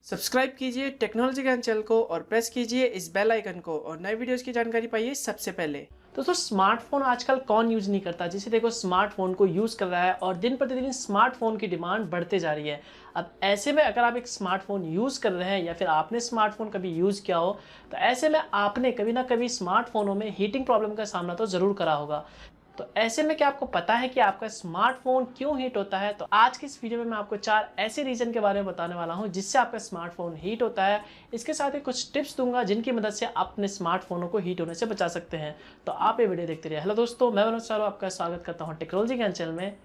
Subscribe कीजिए technology ज्ञान channel को और प्रेस कीजिए इस बेल आइकन को और नए वीडियोस की जानकारी पाइए सबसे पहले। दोस्तों स्मार्टफोन आजकल कौन यूज़ नहीं करता। जिसे देखो स्मार्टफोन को यूज़ कर रहा है और दिन प्रतिदिन स्मार्टफोन की डिमांड बढ़ते जा रही है। अब ऐसे में अगर आप एक स्मार्टफोन यूज़ कर रहे हैं या फिर आपने स्मार्टफोन कभी यूज़ किया हो, तो ऐसे में आपने कभी ना कभी स्मार्टफोनों में हीटिंग प्रॉब्लम का सामना तो ज़रूर करा होगा। तो ऐसे में क्या आपको पता है कि आपका स्मार्टफोन क्यों हीट होता है? तो आज की इस वीडियो में मैं आपको 4 ऐसे रीज़न के बारे में बताने वाला हूं जिससे आपका स्मार्टफोन हीट होता है। इसके साथ ही कुछ टिप्स दूंगा जिनकी मदद से आप अपने स्मार्टफोनों को हीट होने से बचा सकते हैं। तो आप ये वीडियो देखते रहिए। हेलो दोस्तों, मैं मनोज चारो आपका स्वागत करता हूँ टेक्नोलॉजी ज्ञान चैनल में।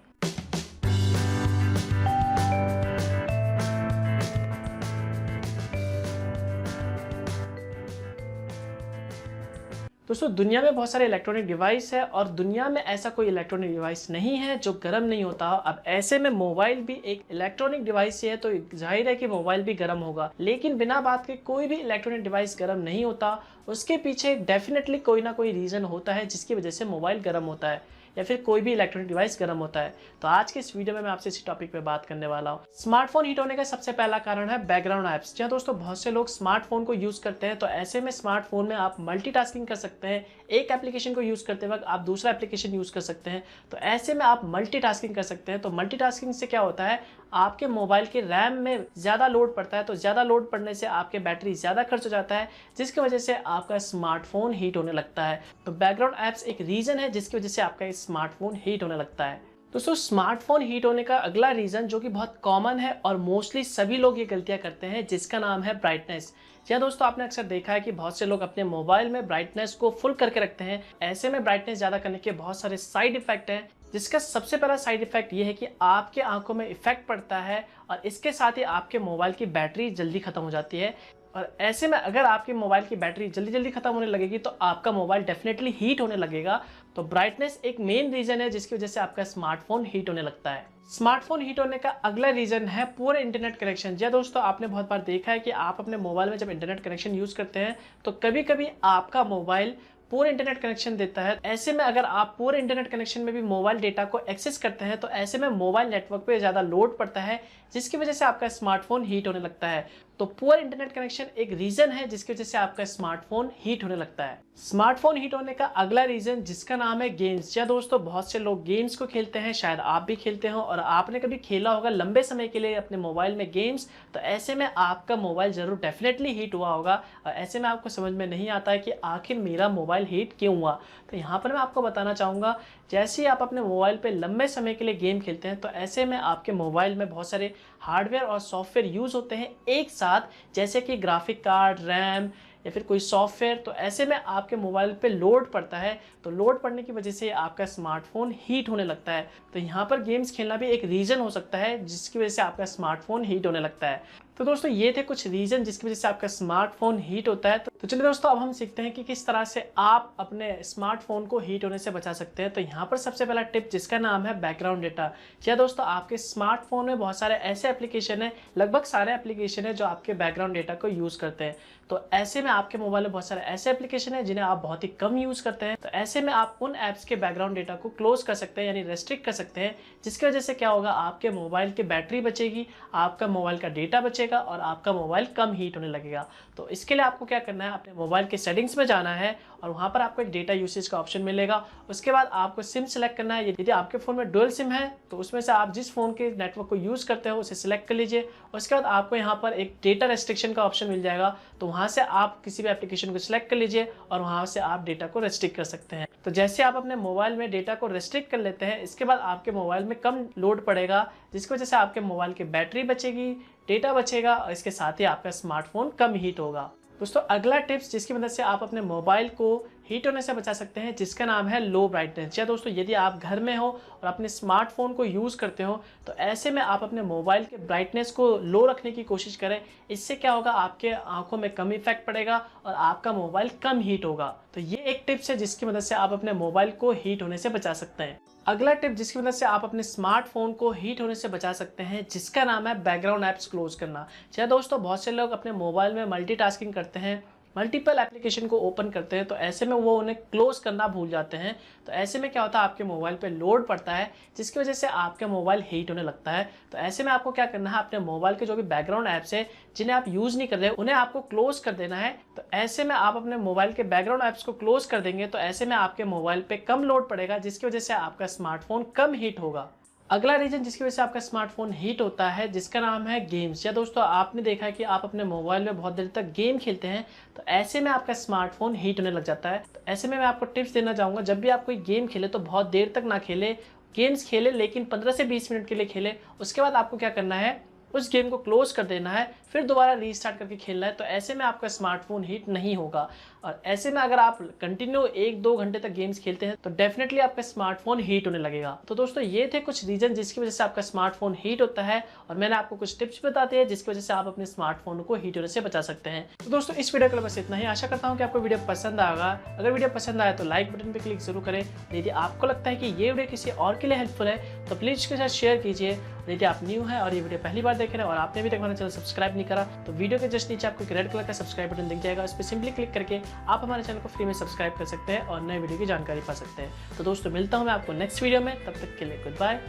दोस्तों दुनिया में बहुत सारे इलेक्ट्रॉनिक डिवाइस है और दुनिया में ऐसा कोई इलेक्ट्रॉनिक डिवाइस नहीं है जो गर्म नहीं होता। अब ऐसे में मोबाइल भी एक इलेक्ट्रॉनिक डिवाइस ही है, तो जाहिर है कि मोबाइल भी गर्म होगा। लेकिन बिना बात के कोई भी इलेक्ट्रॉनिक डिवाइस गर्म नहीं होता। उसके पीछे डेफिनेटली कोई ना कोई रीज़न होता है जिसकी वजह से मोबाइल गर्म होता है या फिर कोई भी इलेक्ट्रॉनिक डिवाइस गर्म होता है। तो आज के इस वीडियो में मैं आपसे इसी टॉपिक पे बात करने वाला हूँ। स्मार्टफोन हीट होने का सबसे पहला कारण है बैकग्राउंड ऐप्स। जी दोस्तों, बहुत से लोग स्मार्टफोन को यूज़ करते हैं, तो ऐसे में स्मार्टफोन में आप मल्टीटास्किंग कर सकते हैं। एक एप्लीकेशन को यूज़ करते वक्त आप दूसरा एप्लीकेशन यूज़ कर सकते हैं। तो ऐसे में आप मल्टीटास्किंग कर सकते हैं। तो मल्टीटास्किंग से क्या होता है, आपके मोबाइल के रैम में ज़्यादा लोड पड़ता है, तो ज़्यादा लोड पड़ने से आपके बैटरी ज़्यादा खर्च हो जाता है, जिसकी वजह से आपका स्मार्टफोन हीट होने लगता है। तो बैकग्राउंड ऐप्स एक रीज़न है जिसकी वजह से आपका स्मार्टफोन हीट होने लगता है। दोस्तों स्मार्टफोन हीट होने का अगला रीज़न जो कि बहुत कॉमन है और मोस्टली सभी लोग ये गलतियां करते हैं, जिसका नाम है ब्राइटनेस। या दोस्तों, आपने अक्सर देखा है कि बहुत से लोग अपने मोबाइल में ब्राइटनेस को फुल करके रखते हैं। ऐसे में ब्राइटनेस ज़्यादा करने के बहुत सारे साइड इफेक्ट हैं, जिसका सबसे पहला साइड इफेक्ट ये है कि आपके आंखों में इफेक्ट पड़ता है और इसके साथ ही आपके मोबाइल की बैटरी जल्दी खत्म हो जाती है। और ऐसे में अगर आपके मोबाइल की बैटरी जल्दी जल्दी खत्म होने लगेगी तो आपका मोबाइल डेफिनेटली हीट होने लगेगा। तो ब्राइटनेस एक मेन रीजन है जिसकी वजह से आपका स्मार्टफोन हीट होने लगता है। स्मार्टफोन हीट होने का अगला रीजन है पुअर इंटरनेट कनेक्शन। जी दोस्तों, आपने बहुत बार देखा है कि आप अपने मोबाइल में जब इंटरनेट कनेक्शन यूज करते हैं तो कभी कभी आपका मोबाइल पुअर इंटरनेट कनेक्शन देता है। ऐसे में अगर आप पुअर इंटरनेट कनेक्शन में भी मोबाइल डेटा को एक्सेस करते हैं तो ऐसे में मोबाइल नेटवर्क पे ज़्यादा लोड पड़ता है, जिसकी वजह से आपका स्मार्टफोन हीट होने लगता है। तो पुअर इंटरनेट कनेक्शन एक रीज़न है जिसकी वजह से आपका स्मार्टफोन हीट होने लगता है। स्मार्टफोन हीट होने का अगला रीज़न जिसका नाम है गेम्स। या दोस्तों, बहुत से लोग गेम्स को खेलते हैं, शायद आप भी खेलते हो और आपने कभी खेला होगा लंबे समय के लिए अपने मोबाइल में गेम्स। तो ऐसे में आपका मोबाइल ज़रूर डेफिनेटली हीट हुआ होगा और ऐसे में आपको समझ में नहीं आता है कि आखिर मेरा मोबाइल हीट क्यों हुआ। तो यहाँ पर मैं आपको बताना चाहूँगा, जैसे ही आप अपने मोबाइल पे लंबे समय के लिए गेम खेलते हैं तो ऐसे में आपके मोबाइल में बहुत सारे हार्डवेयर और सॉफ्टवेयर यूज़ होते हैं एक साथ, जैसे कि ग्राफिक कार्ड, रैम या फिर कोई सॉफ्टवेयर। तो ऐसे में आपके मोबाइल पे लोड पड़ता है, तो लोड पड़ने की वजह से आपका स्मार्टफोन हीट होने लगता है। तो यहाँ पर गेम्स खेलना भी एक रीज़न हो सकता है जिसकी वजह से आपका स्मार्टफोन हीट होने लगता है। तो दोस्तों ये थे कुछ रीज़न जिसकी वजह से आपका स्मार्टफोन हीट होता है। तो चलिए दोस्तों, अब हम सीखते हैं कि किस तरह से आप अपने स्मार्टफोन को हीट होने से बचा सकते हैं। तो यहाँ पर सबसे पहला टिप जिसका नाम है बैकग्राउंड डेटा। या दोस्तों, आपके स्मार्टफोन में बहुत सारे ऐसे एप्लीकेशन हैं, लगभग सारे एप्लीकेशन हैं जो आपके बैकग्राउंड डेटा को यूज़ करते हैं। तो ऐसे में आपके मोबाइल में बहुत सारे ऐसे एप्लीकेशन हैं जिन्हें आप बहुत ही कम यूज़ करते हैं। तो ऐसे में आप उन ऐप्स के बैकग्राउंड डेटा को क्लोज कर सकते हैं, यानी रेस्ट्रिक्ट कर सकते हैं, जिसकी वजह से क्या होगा, आपके मोबाइल की बैटरी बचेगी, आपका मोबाइल का डेटा बचेगा और आपका मोबाइल कम हीट होने लगेगा। तो इसके लिए आपको क्या करना है, अपने मोबाइल के सेटिंग्स में जाना है और वहाँ पर आपको एक डेटा यूसेज का ऑप्शन मिलेगा। उसके बाद आपको सिम सेलेक्ट करना है। यदि आपके फ़ोन में डुअल सिम है तो उसमें से आप जिस फ़ोन के नेटवर्क को यूज़ करते हो उसे सिलेक्ट कर लीजिए। उसके बाद आपको यहाँ पर एक डेटा रेस्ट्रिक्शन का ऑप्शन मिल जाएगा, तो वहाँ से आप किसी भी एप्लीकेशन को सिलेक्ट कर लीजिए और वहाँ से आप डेटा को रेस्ट्रिक्ट कर सकते हैं। तो जैसे आप अपने मोबाइल में डेटा को रेस्ट्रिक्ट कर लेते हैं, इसके बाद आपके मोबाइल में कम लोड पड़ेगा, जिसकी वजह से आपके मोबाइल की बैटरी बचेगी, डेटा बचेगा और इसके साथ ही आपका स्मार्टफोन कम हीट होगा। दोस्तों अगला टिप्स जिसकी मदद से आप अपने मोबाइल को हीट होने से बचा सकते हैं, जिसका नाम है लो ब्राइटनेस। या दोस्तों, यदि आप घर में हो और अपने स्मार्टफोन को यूज़ करते हो तो ऐसे में आप अपने मोबाइल के ब्राइटनेस को लो रखने की कोशिश करें। इससे क्या होगा, आपके आंखों में कम इफेक्ट पड़ेगा और आपका मोबाइल कम हीट होगा। तो ये एक टिप्स है जिसकी मदद से आप अपने मोबाइल को हीट होने से बचा सकते हैं। अगला टिप जिसकी मदद से आप अपने स्मार्टफोन को हीट होने से बचा सकते हैं, जिसका नाम है बैकग्राउंड ऐप्स क्लोज करना। चाहे दोस्तों, बहुत से लोग अपने मोबाइल में मल्टीटास्किंग करते हैं, मल्टीपल एप्लीकेशन को ओपन करते हैं तो ऐसे में वो उन्हें क्लोज करना भूल जाते हैं। तो ऐसे में क्या होता है, आपके मोबाइल पे लोड पड़ता है जिसकी वजह से आपका मोबाइल हीट होने लगता है। तो ऐसे में आपको क्या करना है, अपने मोबाइल के जो भी बैकग्राउंड ऐप्स है जिन्हें आप यूज़ नहीं कर रहे उन्हें आपको क्लोज कर देना है। तो ऐसे में आप अपने मोबाइल के बैकग्राउंड ऐप्स को क्लोज कर देंगे तो ऐसे में आपके मोबाइल पे कम लोड पड़ेगा जिसकी वजह से आपका स्मार्टफोन कम हीट होगा। अगला रीजन जिसकी वजह से आपका स्मार्टफोन हीट होता है जिसका नाम है गेम्स। या दोस्तों आपने देखा है कि आप अपने मोबाइल में बहुत देर तक गेम खेलते हैं तो ऐसे में आपका स्मार्टफोन हीट होने लग जाता है। तो ऐसे में मैं आपको टिप्स देना चाहूँगा, जब भी आप कोई गेम खेले तो बहुत देर तक ना खेले, गेम्स खेले लेकिन 15 से 20 मिनट के लिए खेले। उसके बाद आपको क्या करना है, उस गेम को क्लोज कर देना है, फिर दोबारा रीस्टार्ट करके खेलना है। तो ऐसे में आपका स्मार्टफोन हीट नहीं होगा। और ऐसे में अगर आप कंटिन्यू 1-2 घंटे तक गेम्स खेलते हैं तो डेफिनेटली आपका स्मार्टफोन हीट होने लगेगा। तो दोस्तों ये थे कुछ रीजन जिसकी वजह से आपका स्मार्टफोन हीट होता है और मैंने आपको कुछ टिप्स बता दिए जिसकी वजह से आप अपने स्मार्टफोन को हीट होने से बचा सकते हैं। तो दोस्तों इस वीडियो के लिए बस इतना ही। आशा करता हूँ कि आपको वीडियो पसंद आएगा। अगर वीडियो पसंद आए तो लाइक बटन पर क्लिक जरूर करें। यदि आपको लगता है कि ये वीडियो किसी और के लिए हेल्पफुल है तो प्लीज इसके साथ शेयर कीजिए। यदि आप न्यू हैं और ये वीडियो पहली बार देख रहे हैं और आपने अभी तक हमारे चैनल सब्सक्राइब नहीं करा तो वीडियो के जस्ट नीचे आपको एक रेड कलर का सब्सक्राइब बटन दिख जाएगा। उस पर सिंपली क्लिक करके आप हमारे चैनल को फ्री में सब्सक्राइब कर सकते हैं और नए वीडियो की जानकारी पा सकते हैं। तो दोस्तों मिलता हूं मैं आपको नेक्स्ट वीडियो में, तब तक के लिए गुड बाय।